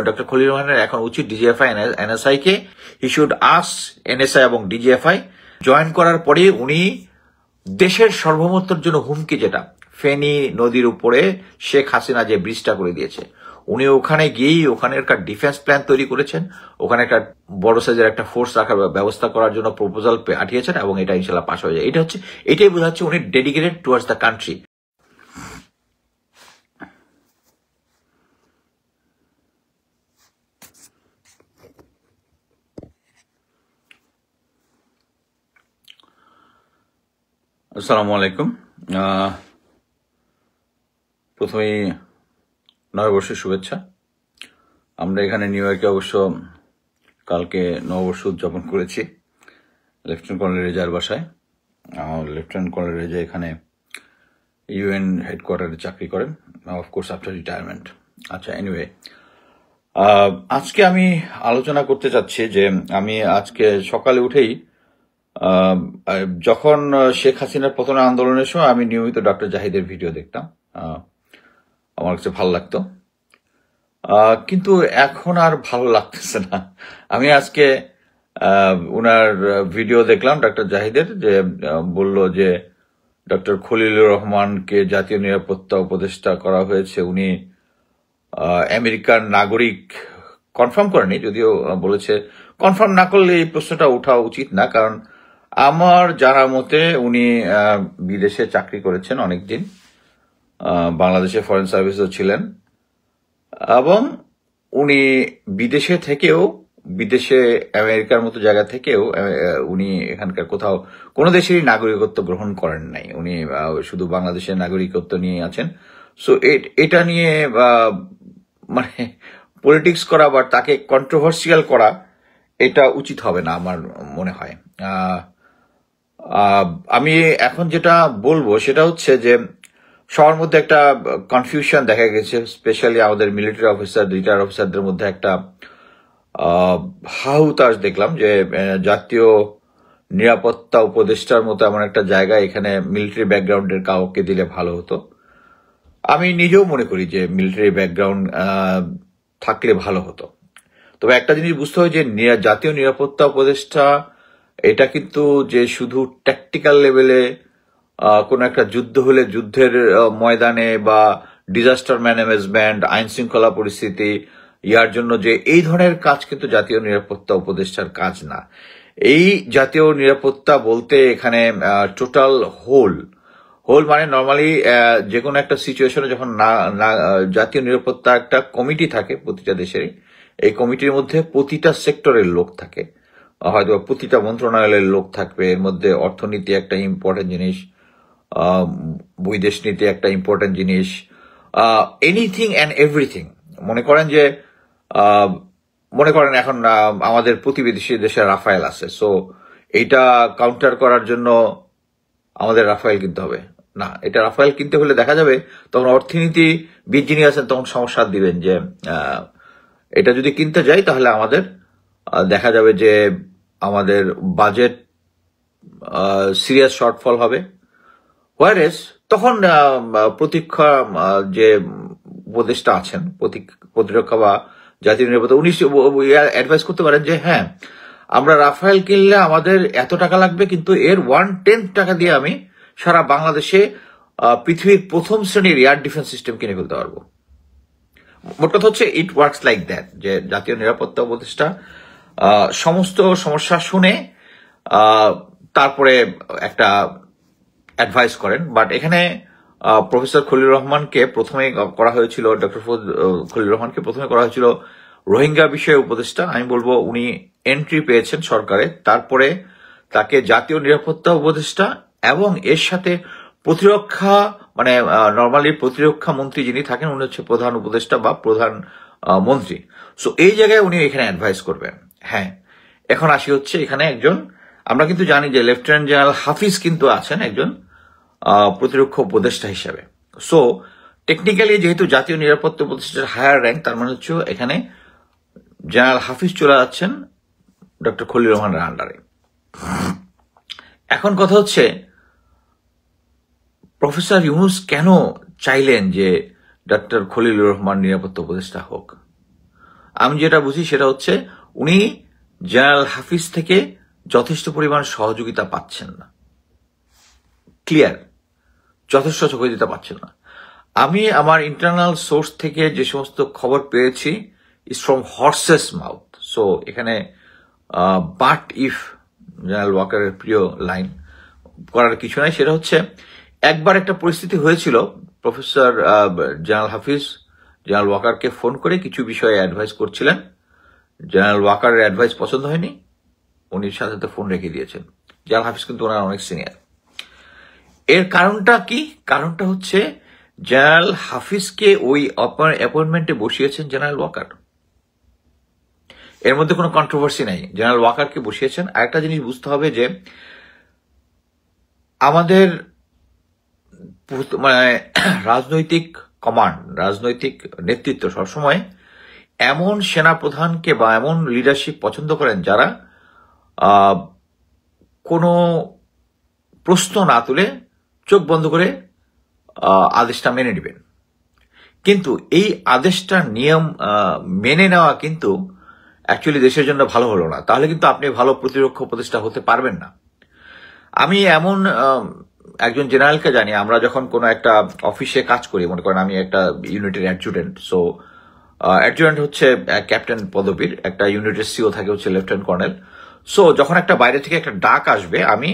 Doctor Khalil রহমানের এখন উচিত DGFI NSI K he should ask NSI এবং ডিজিএফআই জয়েন করার পরে উনি দেশের সার্বভৌমত্বের জন্য হুমকি, যেটা ফেনী নদীর উপরে শেখ হাসিনা যে ব্রিজটা করে দিয়েছে, উনি ওখানে গিয়েই ওখানে একটা ডিফেন্স প্ল্যান তৈরি করেছেন, ওখানে একটা বড় সাইজের একটা ফোর্স রাখার ব্যবস্থা করার জন্য প্রপোজাল পাঠিয়েছেন এবং এটা ইনশাল্লাহ পাস হয়ে যায়। এটাই বোঝাচ্ছে উনি ডেডিকেটেড টুয়ার্ডস দ্য কান্ট্রি। আসসালামু আলাইকুম। প্রথমেই নববর্ষের শুভেচ্ছা। আমরা এখানে নিউ ইয়র্কে অবশ্য কালকে নববর্ষ উদযাপন করেছি লেফটেন্যান্ট কর্নেল রেজার বাসায়। লেফটেন্যান্ট কর্নেল রেজা এখানে ইউএন হেডকোয়ার্টারে চাকরি করেন, অফকোর্স আফটার রিটায়ারমেন্ট। আচ্ছা, এনিওয়ে, আজকে আমি আলোচনা করতে চাচ্ছি যে আমি আজকে সকালে উঠেই যখন শেখ হাসিনার পতনের আন্দোলনের সময় আমি নিয়মিত ডক্টর জাহিদের ভিডিও দেখতাম, আমার কাছে ভালো লাগতো, কিন্তু এখন আর ভালো লাগতেছে না। আমি আজকে উনার ভিডিও দেখলাম ডক্টর জাহিদের, যে বলল যে ডক্টর খলিলুর রহমানকে জাতীয় নিরাপত্তা উপদেষ্টা করা হয়েছে, উনি আমেরিকার নাগরিক। কনফার্ম করেনি, যদিও বলেছে কনফার্ম না করলে এই প্রশ্নটা ওঠা উচিত না, কারণ আমার জানার মতে উনি বিদেশে চাকরি করেছেন অনেকদিন, বাংলাদেশে ফরেন সার্ভিসও ছিলেন, এবং উনি বিদেশে থেকেও, বিদেশে আমেরিকার মতো জায়গা থেকেও উনি এখানকার কোথাও কোনো দেশেরই নাগরিকত্ব গ্রহণ করেন নাই, উনি শুধু বাংলাদেশের নাগরিকত্ব নিয়ে আছেন। সো এটা নিয়ে মানে পলিটিক্স করা বা তাকে কন্ট্রোভার্সিয়াল করা এটা উচিত হবে না আমার মনে হয়। আমি এখন যেটা বলবো সেটা হচ্ছে যে সবার মধ্যে একটা কনফিউশন দেখা গেছে, স্পেশালি আমাদের মিলিটারি অফিসার, রিটায়ার্ড অফিসারদের মধ্যে একটা হাহুতাশ দেখলাম যে জাতীয় নিরাপত্তা উপদেষ্টার মতো এমন একটা জায়গা, এখানে মিলিটারি ব্যাকগ্রাউন্ডের কাউকে দিলে ভালো হতো। আমি নিজেও মনে করি যে মিলিটারি ব্যাকগ্রাউন্ড থাকলে ভালো হতো, তবে একটা জিনিস বুঝতে হয় যে জাতীয় নিরাপত্তা উপদেষ্টা এটা কিন্তু যে শুধু ট্যাকটিক্যাল লেভেলে কোনো একটা যুদ্ধ হলে যুদ্ধের ময়দানে বা ডিজাস্টার ম্যানেজমেন্ট, আইন শৃঙ্খলা পরিস্থিতি ইয়ার জন্য যে এই ধরনের কাজ কিন্তু জাতীয় নিরাপত্তা উপদেষ্টার কাজ না। এই জাতীয় নিরাপত্তা বলতে এখানে টোটাল হোল মানে নর্মালি যে কোনো একটা সিচুয়েশনে যখন জাতীয় নিরাপত্তা একটা কমিটি থাকে প্রতিটা দেশেরই, এই কমিটির মধ্যে প্রতিটা সেক্টরের লোক থাকে, হয়তো প্রতিটা মন্ত্রণালয়ের লোক থাকবে, এর মধ্যে অর্থনীতি একটা ইম্পর্টেন্ট জিনিস, বৈদেশ নীতি একটা ইম্পর্টেন্ট জিনিস, এনিথিং অ্যান্ড এভরিথিং। মনে করেন এখন আমাদের প্রতিবেশী দেশে রাফায়েল আছে, সো এইটা কাউন্টার করার জন্য আমাদের রাফায়েল কিনতে হবে না। এটা রাফায়েল কিনতে হলে দেখা যাবে তখন অর্থনীতিবিদ যিনি আছেন তখন সমস্যা দিবেন যে এটা যদি কিনতে যাই তাহলে আমাদের দেখা যাবে যে আমাদের বাজেট সিরিয়াস শর্টফল হবে। ওয়ারেস তখন প্রতিরক্ষা যে উপদেষ্টা আছেন, প্রতিরক্ষা বা জাতীয় নিরাপত্তা, উনি অ্যাডভাইস করতে পারেন যে হ্যাঁ, আমরা রাফায়েল কিনলে আমাদের এত টাকা লাগবে, কিন্তু এর 1/10 টাকা দিয়ে আমি সারা বাংলাদেশে পৃথিবীর প্রথম শ্রেণীর এয়ার ডিফেন্স সিস্টেম কিনে ফেলতে পারবো। মোট কথা হচ্ছে ইট ওয়ার্কস লাইক দ্যাট, যে জাতীয় নিরাপত্তা উপদেষ্টা সমস্ত সমস্যা শুনে তারপরে একটা অ্যাডভাইস করেন। বাট এখানে প্রফেসর খলিলুর রহমানকে প্রথমে করা হয়েছিল, ডক্টর খলিলুর রহমানকে প্রথমে করা হয়েছিল রোহিঙ্গা বিষয়ে উপদেষ্টা। আমি বলবো উনি এন্ট্রি পেয়েছেন সরকারে, তারপরে তাকে জাতীয় নিরাপত্তা উপদেষ্টা এবং এর সাথে প্রতিরক্ষা, মানে নর্মালি প্রতিরক্ষা মন্ত্রী যিনি থাকেন উনি হচ্ছে প্রধান উপদেষ্টা বা প্রধান মন্ত্রী। সো এই জায়গায় উনি এখানে অ্যাডভাইস করবেন। হ্যাঁ, এখন আসি হচ্ছে এখানে একজন, আমরা কিন্তু জানি যে লেফটেন্যান্ট জেনারেল হাফিজ কিন্তু আছেন একজন প্রতিরক্ষা উপদেষ্টা হিসাবে। সো টেকনিক্যালি যেহেতু জাতীয় নিরাপত্তা উপদেষ্টার হায়ার র্যাঙ্ক, তার মানে হচ্ছে এখানে জেনারেল হাফিজ চলে যাচ্ছেন ডক্টর খলিলুর রহমানের আন্ডারে। এখন কথা হচ্ছে প্রফেসর ইউনুস কেন চাইলেন যে ডক্টর খলিলুর রহমান নিরাপত্তা উপদেষ্টা হোক? আমি যেটা বুঝি সেটা হচ্ছে উনি জেনারেল হাফিজ থেকে যথেষ্ট পরিমাণ সহযোগিতা পাচ্ছেন না। ক্লিয়ার, যথেষ্ট সহযোগিতা পাচ্ছেন না। আমি আমার ইন্টারনাল সোর্স থেকে যে সমস্ত খবর পেয়েছি is from horse's mouth. So এখানে বাট ইফ জেনারেল ওয়াকারের প্রিয় লাইন করার কিছু নাই। সেটা হচ্ছে একবার একটা পরিস্থিতি হয়েছিল, প্রফেসর জেনারেল হাফিজ জেনারেল ওয়াকারকে ফোন করে কিছু বিষয়ে অ্যাডভাইস করছিলেন। জেনারেল ওয়াকারের অ্যাডভাইস পছন্দ হয়নি, উনি সাথে সাথে ফোন রেখে দিয়েছেন। জেনারেল হাফিজ কিন্তু ওনার অনেক সিনিয়র। এর কারণটা কি? কারণটা হচ্ছে জেনারেল হাফিজকে ওই অ্যাপয়েন্টমেন্টে বসিয়েছেন জেনারেল ওয়াকার। এর মধ্যে কোনো কন্ট্রোভার্সি নাই, জেনারেল ওয়াকারকে বসিয়েছেন। আরেকটা জিনিস বুঝতে হবে যে আমাদের মানে রাজনৈতিক কমান্ড, রাজনৈতিক নেতৃত্ব সবসময় এমন সেনাপ্রধানকে বা এমন লিডারশিপ পছন্দ করেন যারা কোনো প্রশ্ন না তুলে চোখ বন্ধ করে আদেশটা মেনে নেবেন। কিন্তু এই আদেশটার নিয়ম মেনে নেওয়া কিন্তু অ্যাকচুয়ালি দেশের জন্য ভালো হলো না। তাহলে কিন্তু আপনি ভালো প্রতিরক্ষা উপদেষ্টা হতে পারবেন না। আমি এমন একজন জেনারেলকে জানি, আমরা যখন কোনো একটা অফিসে কাজ করি, মনে করেন আমি একটা ইউনিটের অ্যাডজুটেন্ট। সো অ্যাডজুটেন্ট হচ্ছে ক্যাপ্টেন পদবীর, একটা ইউনিটের সিও থাকে হচ্ছে লেফটেন্যান্ট কর্নেল। সো যখন একটা বাইরে থেকে একটা ডাক আসবে, আমি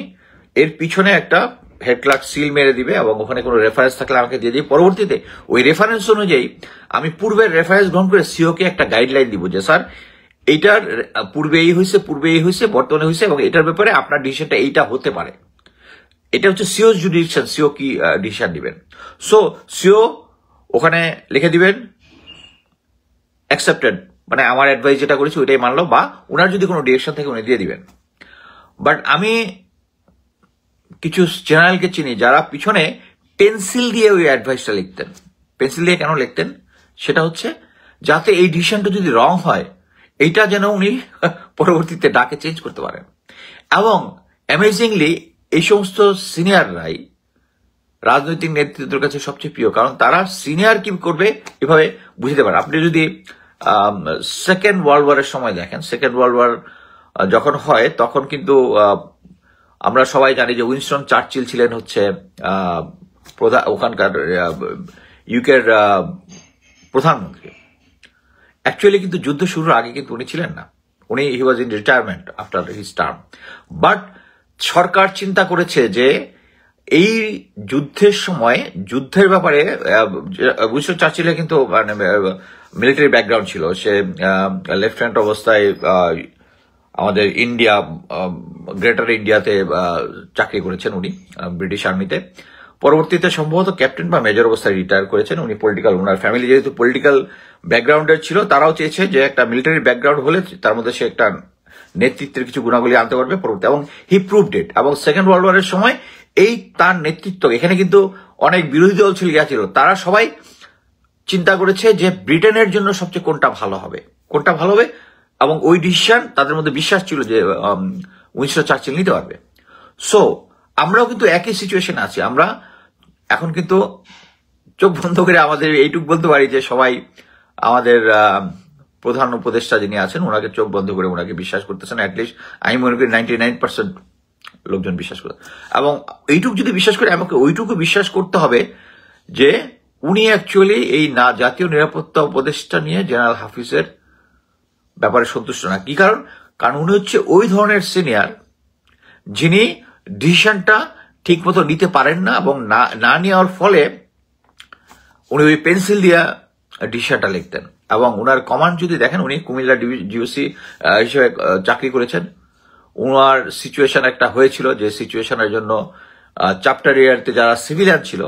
এর পিছনে একটা হেড ক্লার্ক সিল মেরে দিবে এবং ওখানে কোনো রেফারেন্স থাকলে আমাকে দিয়ে দিই। পরবর্তীতে ওই রেফারেন্স অনুযায়ী আমি পূর্বের রেফারেন্স গ্রহণ করে সিওকে একটা গাইডলাইন দিব যে স্যার এইটার পূর্বে এই হয়েছে, বর্তমানে হয়েছে এবং এটার ব্যাপারে আপনার ডিসিশনটা এইটা হতে পারে। এটা হচ্ছে সিও জুডিকশন, সিও কি ডিসিশন দিবেন। সো সিও ওখানে লিখে দিবেন অ্যাকসেপ্টেড, মানে আমার অ্যাডভাইস যেটা করেছি ওইটাই মানলো, বা ওনার যদি কোনো ডিরেকশন থাকে উনি দিয়ে দিবেন। বাট আমি কিছু জেনারেলকে চিনি যারা পিছনে পেন্সিল দিয়ে ওই অ্যাডভাইসটা লিখতেন। পেন্সিল দিয়ে কেন লিখতেন? সেটা হচ্ছে যাতে এই ডিসিশনটা যদি রং হয় এইটা যেন উনি পরবর্তীতে ডাকে চেঞ্জ করতে পারেন। এবং অ্যামেজিংলি এই সমস্ত সিনিয়ররাই রাজনৈতিক নেতৃত্বের কাছে সবচেয়ে প্রিয়, কারণ তারা সিনিয়র কি করবে এভাবে বুঝতে পারে। আপনি যদি সেকেন্ড ওয়ার্ল্ড ওয়ারের সময় দেখেন, সেকেন্ড ওয়ার্ল্ড ওয়ার যখন হয় তখন কিন্তু আমরা সবাই জানি যে উইনস্টন চার্চিল ছিলেন হচ্ছে ওখানকার ইউকের প্রধানমন্ত্রী। অ্যাকচুয়ালি কিন্তু যুদ্ধ শুরুর আগে কিন্তু উনি ছিলেন না, উনি he was in retirement after his term. But সরকার চিন্তা করেছে যে এই যুদ্ধের সময় যুদ্ধের ব্যাপারে উইনস্টন চার্চিলের কিন্তু মানে মিলিটারি ব্যাকগ্রাউন্ড ছিল। সে লেফটেন্যান্ট অবস্থায় আমাদের ইন্ডিয়া, গ্রেটার ইন্ডিয়াতে চাকরি করেছেন উনি ব্রিটিশ আর্মিতে। পরবর্তীতে সম্ভবত ক্যাপ্টেন বা মেজর অবস্থায় রিটায়ার করেছেন উনি। পলিটিক্যাল, ওনার ফ্যামিলি যেহেতু পলিটিক্যাল ব্যাকগ্রাউন্ডের ছিল, তারাও চেয়েছে যে একটা মিলিটারি ব্যাকগ্রাউন্ড হলে তার মধ্যে সে একটা নেতৃত্বের কিছু গুণাবলী আনতে পারবে পরবর্তী, এবং হি প্রুভড ইট। এবং সেকেন্ড ওয়ার্ল্ড ওয়ারের সময় এই তার নেতৃত্ব, এখানে কিন্তু অনেক বিরোধী দল ছিল, তারা সবাই চিন্তা করেছে যে ব্রিটেনের জন্য সবচেয়ে কোনটা ভালো হবে, এবং ওই ডিসিশন তাদের মধ্যে বিশ্বাস ছিল যে উইনস্টন চার্চিল নিতে পারবে। সো আমরাও কিন্তু একই সিচুয়েশনে আছি। আমরা এখন কিন্তু চোখ বন্ধ করে আমাদের এইটুকু বলতে পারি যে সবাই আমাদের প্রধান উপদেষ্টা যিনি আছেন ওনাকে চোখ বন্ধ করে ওনাকে বিশ্বাস করতেছেন। অ্যাটলিস্ট আমি মনে করি 99% লোকজন বিশ্বাস করে। এবং এইটুকু যদি বিশ্বাস করে, আমাকে ওইটুকু বিশ্বাস করতে হবে যে উনি অ্যাকচুয়ালি এই জাতীয় নিরাপত্তা উপদেষ্টা নিয়ে জেনারেল হাফিজের ব্যাপারে সন্তুষ্ট না। কি কারণ? কারণ উনি হচ্ছে ওই ধরনের সিনিয়র যিনি ডিসিশনটা ঠিক মতো নিতে পারেন না, এবং না নেওয়ার ফলে উনি ওই পেন্সিল দিয়ে ডিসিশনটা লিখতেন। এবং উনার কমান্ড যদি দেখেন, উনি কুমিল্লা জিওসি হিসেবে চাকরি করেছেন। উনার সিচুয়েশন একটা হয়েছিল যে সিচুয়েশনের জন্য চ্যাপ্টার এরিয়াতে যারা সিভিলিয়ান ছিল,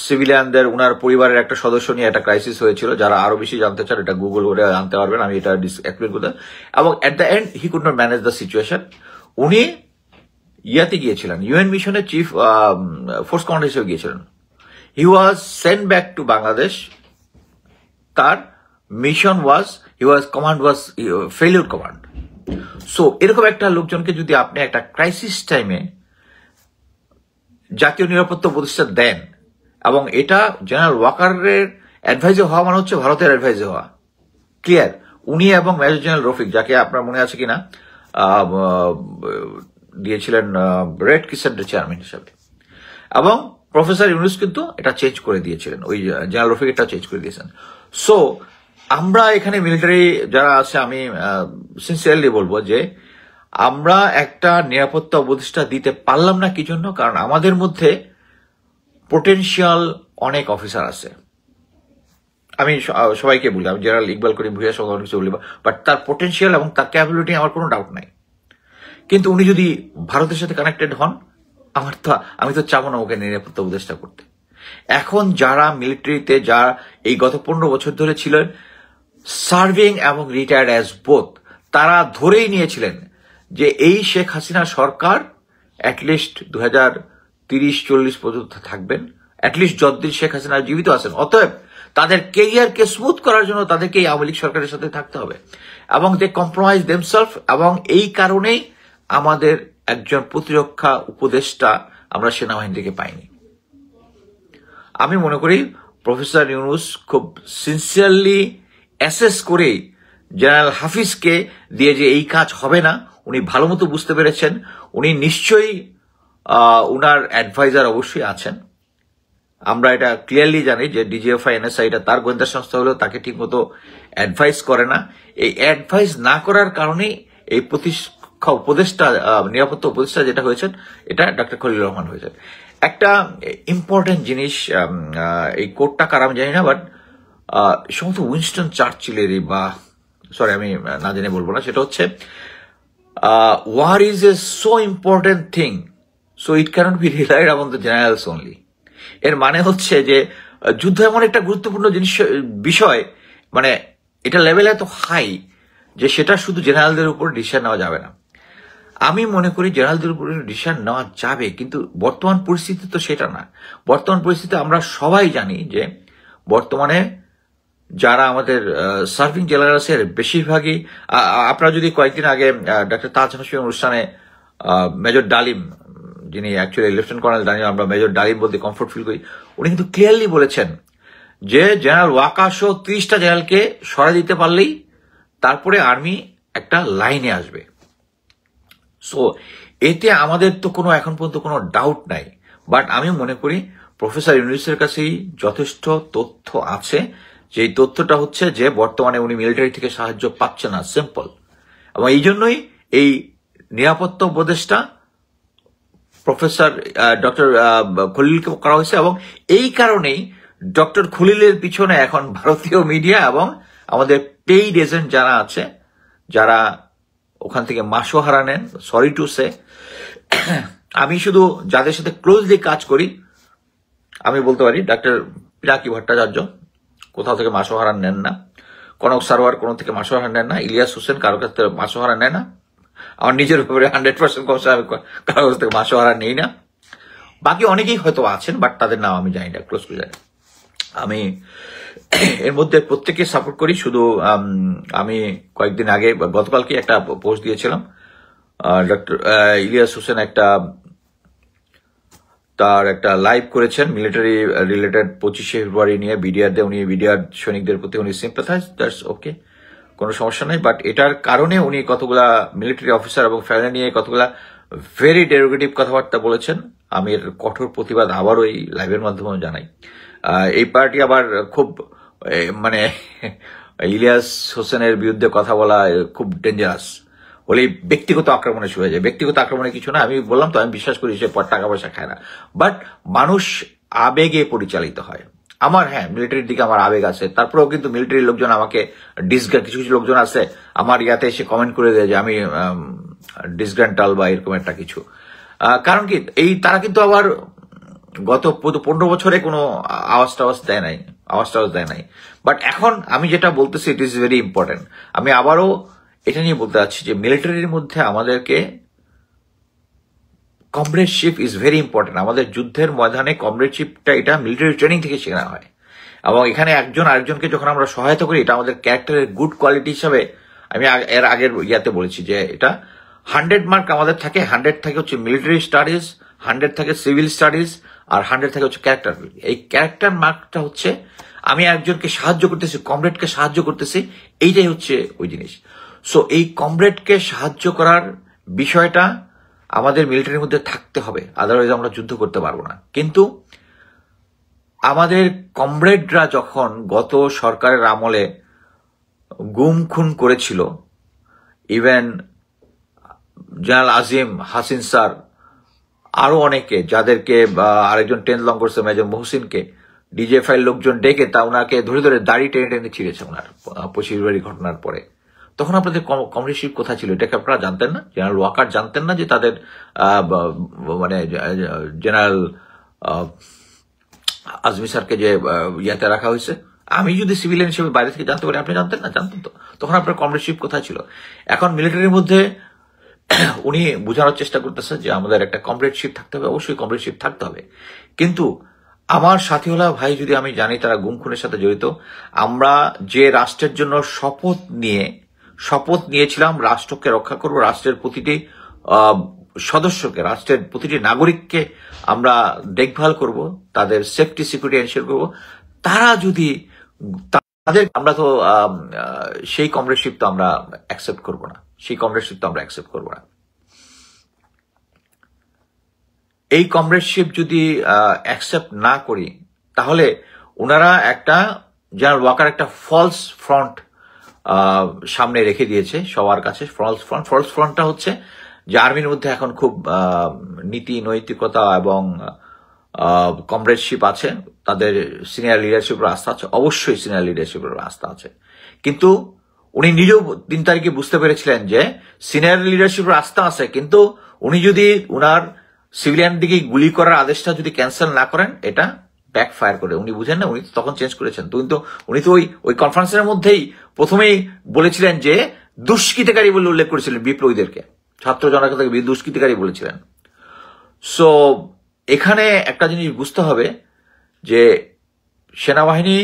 সিভিলিয়ানদের উনার পরিবারের একটা সদস্য নিয়ে একটা ক্রাইসিস হয়েছিল। যারা আরো বেশি জানতে চান এটা গুগল করে জানতে পারবেন, আমি এটা এক্সপ্লেন করতে। এবং at the end he could not manage the situation. উনি ইয়াতে গিয়েছিলেন, ইউএন মিশনের চিফ ফোর্স কমান্ডার হিসেবে গিয়েছিলেন। He was sent back to Bangladesh. তার mission command was failure command. So এরকম একটা লোকজনকে যদি আপনি একটা ক্রাইসিস টাইমে জাতীয় নিরাপত্তা উপদেষ্টা দেন, এবং এটা জেনারেল ওয়াকারের অ্যাডভাইজার হওয়া মানে হচ্ছে ভারতের অ্যাডভাইজার হওয়া, ক্লিয়ার। উনি এবং মেজর জেনারেল রফিক, যাকে আপনার মনে আছে কিনা দিয়েছিলেন রেড ক্রিসেন্টের চেয়ারম্যান হিসাবে, এবং প্রফেসর ইউনুস কিন্তু এটা চেঞ্জ করে দিয়েছিলেন, ওই জেনারেল রফিক এটা চেঞ্জ করে দিয়েছেন। সো আমরা এখানে মিলিটারি যারা আছে, আমি সিনসিয়ারলি বলবো যে আমরা একটা নিরাপত্তা উপদেষ্টা দিতে পারলাম না কি জন্য? কারণ আমাদের মধ্যে পোটেনশিয়াল অনেক অফিসার আছে। আমি সবাইকে বলি, আমি জেনারেল ইকবাল করিম ভুইয়া সঙ্গে অনেক কিছু বলি, বাট তার পোটেনশিয়াল এবং তার ক্যাপাবিলিটি আমার কোনো ডাউট নাই। কিন্তু উনি যদি ভারতের সাথে কানেক্টেড হন, আমি তো চাবো না ওকে নিরাপত্তা উপদেষ্টা করতে। এখন যারা মিলিটারিতে, যারা এই গত 15 বছর ধরে ছিলেন সার্ভিং এবং রিটায়ার্ড অ্যাজ বোথ, তারা ধরেই নিয়েছিলেন যে এই শেখ হাসিনা সরকার অ্যাটলিস্ট 2030-40 পর্যন্ত থাকবেন, অ্যাটলিস্ট যতদিন শেখ হাসিনা জীবিত আছেন। অতএব তাদের কেরিয়ারকে স্মুথ করার জন্য তাদেরকে এই আওয়ামী লীগ সরকারের সাথে থাকতে হবে, এবং দে কম্প্রোমাইজ দেমসেলফ। এবং এই কারণেই আমাদের একজন প্রতিরক্ষা উপদেষ্টা আমরা সেনাবাহিনী থেকে পাইনি। আমি মনে করি প্রফেসর ইউনুস খুব সিনসিয়ারলি অ্যাসেস করে জেনারেল হাফিজকে দিয়ে যে এই কাজ হবে না, উনি ভালো মতো বুঝতে পেরেছেন। উনি নিশ্চয়ই উনার অ্যাডভাইজার অবশ্যই আছেন। আমরা এটা ক্লিয়ারলি জানি যে ডিজিএফআই, এনএসআই এটা তার গোয়েন্দা সংস্থা হলেও তাকে ঠিক মতো অ্যাডভাইস করে না। এই অ্যাডভাইস না করার কারণেই এই প্রতিরক্ষা উপদেষ্টা, নিরাপত্তা উপদেষ্টা যেটা হয়েছেন, এটা ডক্টর খলিলুর রহমান হয়েছেন। একটা ইম্পর্টেন্ট জিনিস, এই কোডটা কার আমি জানি না, বাট সমস্ত উইনস্টন চার্চিলেরই, বা সরি আমি না জেনে বলবো না, সেটা হচ্ছে war is a so important thing, so it can't be relied on the generals only. এর মানে হচ্ছে যে যুদ্ধ এমন একটা গুরুত্বপূর্ণ বিষয়, মানে এটা লেভেল এত হাই যে সেটা শুধু জেনারেলদের উপর ডিসিশন নেওয়া যাবে না। আমি মনে করি জেনারেলদের উপর ডিসিশন নেওয়া যাবে, কিন্তু বর্তমান পরিস্থিতি তো সেটা না। বর্তমান পরিস্থিতি আমরা সবাই জানি যে বর্তমানে যারা আমাদের সার্ভিং জেনারেল আছে বেশিরভাগই, আপনারা যদি কয়েকদিন আগে ডক্টর তাজ হোসেন অনুষ্ঠানে মেজর ডালিম, যিনি অ্যাকচুয়ালি লেফটেন্যান্ট কর্নেল ডালিম, আমরা মেজর ডালিম বলতে কমফোর্ট ফিল করি, উনি কিন্তু ক্লিয়ারলি বলেছেন যে জেনারেল ওয়াকা সহ 30টা জেনারেলকে সরাই দিতে পারলেই তারপরে আর্মি একটা লাইনে আসবে। সো এতে আমাদের তো কোনো এখন পর্যন্ত কোনো ডাউট নাই। বাট আমি মনে করি প্রফেসর ইউনুসের কাছেই যথেষ্ট তথ্য আছে, যে তথ্যটা হচ্ছে যে বর্তমানে উনি মিলিটারি থেকে সাহায্য পাচ্ছে না, সিম্পল। এবং এই জন্যই এই নিরাপত্তা উপদেষ্টা প্রফেসর ডক্টর খলিলকে করা হয়েছে, এবং এই কারণেই ডক্টর খলিলের পিছনে এখন ভারতীয় মিডিয়া এবং আমাদের পেইড এজেন্ট যারা আছে, যারা ওখান থেকে মাসোহারা নেন। সরি টু সে, আমি শুধু যাদের সাথে ক্লোজলি কাজ করি আমি বলতে পারি ডাক্তার পিনাকি ভট্টাচার্য কোথাও থেকে মাসোহারা নেন না, কনক সারোয়ার কোনো থেকে মাসোহারা নেন না, ইলিয়াস হোসেন কারো কাছ থেকে মাসোহারা নেয় না, আমার নিজের উপরে 100% কষ্ট, আমি কারো কাছ থেকে মাসোহারা নেই না। বাকি অনেকেই হয়তো আছেন, বাট তাদের নাম আমি জানি না, ক্লোজ করে জানি। আমি এর মধ্যে প্রত্যেককে সাপোর্ট করি। শুধু আমি কয়েকদিন আগে, গতকালকে একটা পোস্ট দিয়েছিলাম, ডক্টর ইলিয়াস হোসেন তার একটা লাইভ করেছেন মিলিটারি রিলেটেড 25শে ফেব্রুয়ারি নিয়ে, বিডিআর দিয়ে। উনি বিডিআর সৈনিকদের প্রতি উনি সিম্পাথাইজ, দ্যাটস ওকে, কোনো সমস্যা নেই। বাট এটার কারণে উনি কতগুলা মিলিটারি অফিসার এবং ফ্যামিলি নিয়ে কতগুলা ভেরি ডেরোগেটিভ কথাবার্তা বলেছেন। আমি এর কঠোর প্রতিবাদ আবারও এই লাইভের মাধ্যমে জানাই। এই পার্টি আবার খুব মানে ইলিয়াস হোসেনের বিরুদ্ধে কথা বলা খুব ডেঞ্জারাস, হলে ব্যক্তিগত আক্রমণে শুরু হয়ে যায়। ব্যক্তিগত আক্রমণে কিছু না, আমি বললাম তো, আমি বিশ্বাস করি সে টাকা পয়সা খায় না, বাট মানুষ আবেগে পরিচালিত হয়। আমার মিলিটারির দিকে আমার আবেগ আছে, তারপরেও কিন্তু মিলিটারি লোকজন আমাকে কিছু কিছু লোকজন আছে আমার ইয়াতে এসে কমেন্ট করে দেয় যে আমি ডিসগ্রান্টাল বা এরকম একটা কিছু। কারণ কি, তারা কিন্তু আবার গত 15 বছরে কোনো আওয়াজ টাওয়াজ দেয় নাই। বাট এখন আমি যেটা বলতেছি, ইট ইজ ভেরি ইম্পর্টেন্ট। আমি আবারও এটা নিয়ে বলতে চাচ্ছি যে মিলিটারির মধ্যে আমাদেরকে কমরেডশিপ ইজ ভেরি ইম্পর্টেন্ট। আমাদের যুদ্ধের ময়দানে কমরেডশিপটা এটা মিলিটারি ট্রেনিং থেকে শেখা হয়, এবং এখানে একজন আরেকজনকে যখন আমরা সহায়তা করি, এটা আমাদের ক্যারেক্টারের গুড কোয়ালিটি হিসাবে আমি এর আগের ইয়াতে বলেছি যে এটা 100 মার্ক আমাদের থাকে। 100 থাকে হচ্ছে মিলিটারি স্টাডিজ, 100 থাকে সিভিল স্টাডিজ, আর 100 থাকে হচ্ছে ক্যারেক্টার। এই ক্যারেক্টার মার্কটা হচ্ছে আমি একজনকে সাহায্য করতেছি, কমরেডকে সাহায্য করতেছি, এইটাই হচ্ছে ওই জিনিস। সো এই কমরেডকে সাহায্য করার বিষয়টা আমাদের মিলিটারির মধ্যে থাকতে হবে, আদারওয়াইজ আমরা যুদ্ধ করতে পারবো না। কিন্তু আমাদের কমরেডরা যখন গত সরকারের আমলে গুম খুন করেছিল, ইভেন জেনারেল আজিম, হাসিন স্যার, আরো অনেকে, যাদেরকে আরেকজন 10 লং করছে মেজর মহসিনকে, ডিজিএফআই লোকজন ডেকে তা ওনাকে ধরে ধরে দাড়ি টেনে টেনে ছিঁড়েছে ওনার 25 ফেব্রুয়ারি ঘটনার পরে। তখন আপনাদের কমরেডশিপ কোথায় ছিল? এটাকে আপনারা জানতেন না? জেনারেল ওয়াকার জানতেন না যে তাদের মানে জেনারেল আজমি স্যারকে যে ইয়াতে রাখা হয়েছে? আমি যদি সিভিলিয়ান হিসেবে বাইরে থেকে জানতে পারি, আপনি জানতেন না? জানতেন তো। তখন আপনার কমরেডশিপ কোথায় ছিল? এখন মিলিটারির মধ্যে উনি বোঝানোর চেষ্টা করতেছে যে আমাদের একটা কমরেডশিপ থাকতে হবে, অবশ্যই কমরেডশিপ থাকতে হবে। কিন্তু আমার সাথীওয়ালা ভাই যদি আমি জানি তারা গুম খুনের সাথে জড়িত, আমরা যে রাষ্ট্রের জন্য শপথ নিয়েছিলাম, রাষ্ট্রকে রক্ষা করব, রাষ্ট্রের প্রতিটি সদস্যকে, রাষ্ট্রের প্রতিটি নাগরিককে আমরা দেখভাল করব, তাদের সেফটি সিকিউরিটি এনশিওর করব, তারা যদি তাদের, আমরা তো সেই কমরেডশিপ তো আমরা অ্যাকসেপ্ট করব না, সেই কমরেডশিপ তো আমরা অ্যাকসেপ্ট করব না। এই কমরেডশিপ যদি অ্যাকসেপ্ট না করি, তাহলে ওনারা একটা জেনারেল ওয়াকার একটা ফলস ফ্রন্ট সামনে রেখে দিয়েছে সবার কাছে। ফলস ফ্রন্টটা হচ্ছে যে আর্মির মধ্যে এখন খুব নীতি নৈতিকতা এবং কমরেডশিপ আছে, তাদের সিনিয়র লিডারশিপের আস্থা আছে, অবশ্যই সিনিয়র লিডারশিপের আস্থা আছে। কিন্তু উনি নিজেও 3 তারিখে বুঝতে পেরেছিলেন যে সিনিয়র লিডারশিপের আস্থা আছে, কিন্তু উনি যদি উনার সিভিলিয়ান দিকে গুলি করার আদেশটা যদি ক্যান্সেল না করেন, এটা ব্যাকফায়ার করে। উনি বুঝেন না, উনি তখন চেঞ্জ করেছেন। কিন্তু উনি তো ওই কনফারেন্সের মধ্যেই প্রথমেই বলেছিলেন যে দুষ্কৃতিকারী বলে উল্লেখ করেছিলেন বিপ্লবীদেরকে, ছাত্র জনতাকে দুষ্কৃতিকারী বলেছিলেন। সো এখানে একটা জিনিস বুঝতে হবে যে সেনাবাহিনী,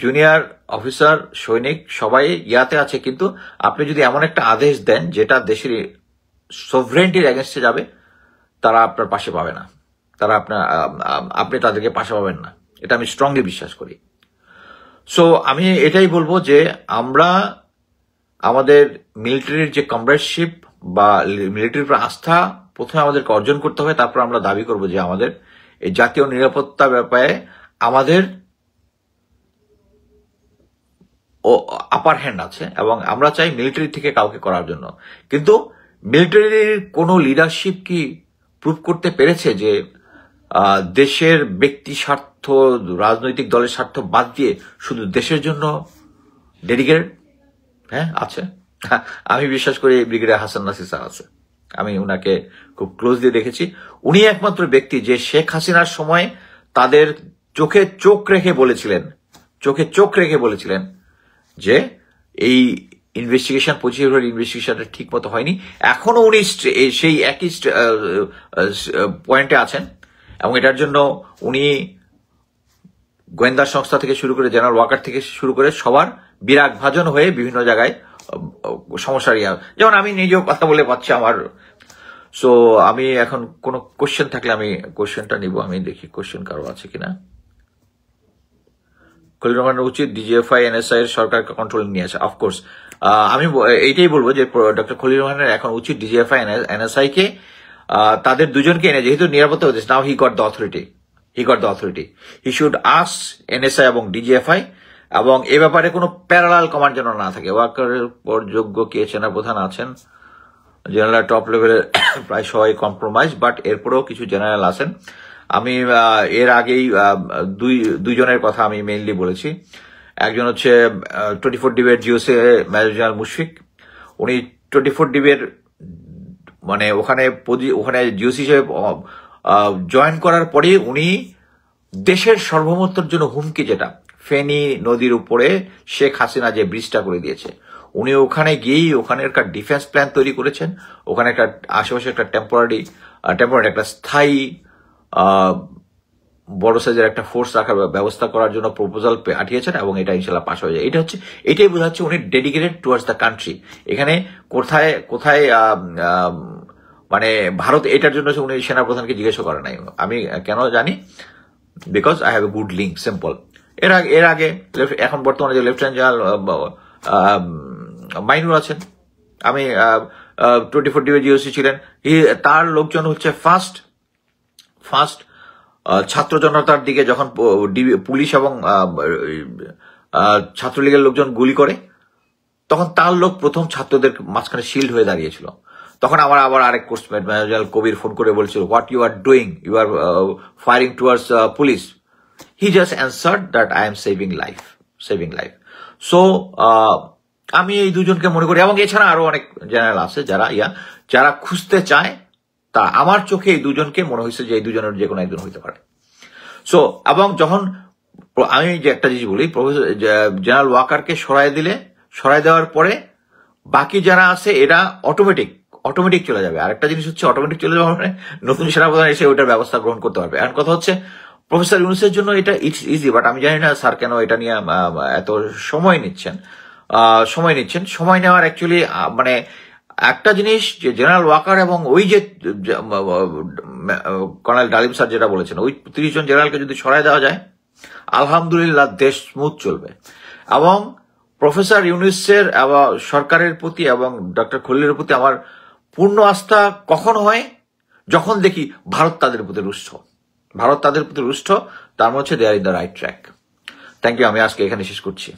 জুনিয়র অফিসার, সৈনিক সবাই ইয়াতে আছে, কিন্তু আপনি যদি এমন একটা আদেশ দেন যেটা দেশের সভরেন্টির এগেনস্টে যাবে, তারা আপনার পাশে পাবে না, আপনি তাদেরকে পাশে পাবেন না, এটা আমি স্ট্রংলি বিশ্বাস করি। সো আমি এটাই বলবো যে আমরা আমাদের মিলিটারির যে কমরেডশিপ বা মিলিটারির উপর আস্থা প্রথমে আমাদেরকে অর্জন করতে হবে, তারপর আমরা দাবি করব যে আমাদের এই জাতীয় নিরাপত্তা ব্যাপারে আমাদের আপার হ্যান্ড আছে, এবং আমরা চাই মিলিটারি থেকে কাউকে করার জন্য। কিন্তু মিলিটারির কোনো লিডারশিপ কি প্রুভ করতে পেরেছে যে দেশের ব্যক্তি স্বার্থ, রাজনৈতিক দলের স্বার্থ বাদ দিয়ে শুধু দেশের জন্য ডেডিকেটেড? হ্যাঁ, আছে। আমি বিশ্বাস করি ব্রিগেডিয়ার হাসান নাসির স্যার আছে, আমি উনাকে খুব ক্লোজলি দেখেছি। উনি একমাত্র ব্যক্তি যে শেখ হাসিনার সময় তাদের চোখে চোখ রেখে বলেছিলেন যে এই ইনভেস্টিগেশন 25 ফেব্রুয়ারি ইনভেস্টিগেশনটা ঠিক মতো হয়নি। এখনো উনি সেই একই পয়েন্টে আছেন, এবং এটার জন্য উনি গোয়েন্দা সংস্থা থেকে শুরু করে জেনারেল ওয়াকার থেকে শুরু করে সবার বিরাগ ভাজন হয়ে বিভিন্ন জায়গায় সমস্যার যেমন আমি নিজেও কথা বলে পাচ্ছি আমার। সো আমি এখন কোনো কোশ্চেন থাকলে আমি কোশ্চেনটা নিব, আমি দেখি কোশ্চেন কারো আছে কিনা। খলিল রহমানের উচিত ডিজিএফআই এনএসআই এর সরকার কন্ট্রোল নিয়ে আসে। অফকোর্স আমি এইটাই বলবো যে ডক্টর খলিল রহমানের এখন উচিত ডিজিএফআই এনএসআই কে তাদের দুজনকে এনে, যেহেতু নিরাপত্তা হচ্ছে, now he got the authority, he should ask NSI এবং ডিজিএফআই, এবং এ ব্যাপারে কোনো প্যারালাল কমান্ড যেন না থাকে। ওয়াকারের পর যোগ্য কে সেনাপ্রধান আছেন, জেনারেল টপ লেভেলের প্রায় সবাই কম্প্রোমাইজ, বাট এরপরেও কিছু জেনারেল আছেন। আমি এর আগেই দুইজনের কথা আমি মেইনলি বলেছি। একজন হচ্ছে 24 ডিবের জিওসি মেজর জেনারেল মুশফিক, উনি 24 ডিবের মানে ওখানে জিওসি হিসেবে জয়েন করার পরে উনি দেশের সার্বভৌমত্বের জন্য হুমকি, যেটা ফেনী নদীর উপরে শেখ হাসিনা যে ব্রিজটা করে দিয়েছে, উনি ওখানে গিয়েই ওখানে একটা ডিফেন্স প্ল্যান তৈরি করেছেন, ওখানে একটা আশেপাশে একটা টেম্পোরারি একটা স্থায়ী বড় সাইজের একটা ফোর্স রাখার ব্যবস্থা করার জন্য প্রপোজাল পাঠিয়েছেন, এবং এটা ইনশাল্লাহ পাস হয়ে যায়। এটাই বোঝাচ্ছে উনি ডেডিকেটেড টুয়ার্ডস দ্য কান্ট্রি। এখানে কোথায় কোথায় মানে ভারত এটার জন্য উনি সেনাপ্রধানকে জিজ্ঞাসা করে নাই। আমি কেন জানি, because I have a good link, simple. এর আগে এখন বর্তমানে যে লেফটেন্যান্ট জেনারেল মাইনুর আছেন, আমি 24 টিভি জিওসি ছিলেন, তার লোকজন হচ্ছে ফার্স্ট ছাত্র জনতার দিকে যখন পুলিশ এবং ছাত্রলীগের লোকজন গুলি করে, তখন তার লোক প্রথম ছাত্রদের মাঝখানে শিল্ড হয়ে দাঁড়িয়েছিল। তখন আমার আবার আরেক কোর্সমেট ম্যানেজার কবির ফোন করে বলছিল, what you are doing, you are firing towards police. He just answered that I am saving life. So আমি এই দুজনকে মনে করি, এবং এছাড়া আরো অনেক জেনারেল আছে যারা খুঁজতে চায়, তা আমার চোখে এই দুজনকে মনে হয়েছে যে এই দুজনের যে কোনো একজন হইতে পারে। সো এবং যখন আমি যে একটা জিনিস বলি, প্রফেসর জেনারেল ওয়াকারকে সরাই দেওয়ার পরে বাকি যারা আছে এরা অটোমেটিক চলে যাবে। আরেকটা জিনিস হচ্ছে অটোমেটিক চলে যাওয়া মানে নতুন সেনাপ্রধান এসে ওইটার ব্যবস্থা গ্রহণ করতে পারবে। এখন কথা হচ্ছে প্রফেসর ইউনূসের জন্য এটা ইটস ইজি, বাট আমি জানি না স্যার কেন এটা নিয়ে এত সময় নিচ্ছেন। সময় নেওয়ার অ্যাকচুয়ালি মানে একটা জিনিস যে জেনারেল ওয়াকার এবং ওই যে কর্নেল ডালিম স্যার যেটা বলেছেন, ওই 30 জন জেনারেলকে যদি সরাই দেওয়া যায়, আলহামদুলিল্লাহ দেশ স্মুথ চলবে। এবং প্রফেসর ইউনূসের সরকারের প্রতি এবং ডক্টর খলিলের প্রতি আমার পূর্ণ আস্থা কখন হয়, যখন দেখি ভারত তাদের প্রতি রুষ্ট, তার মনে হচ্ছে they are in the right track. Thank you, আমি আজকে এখানে শেষ করছি।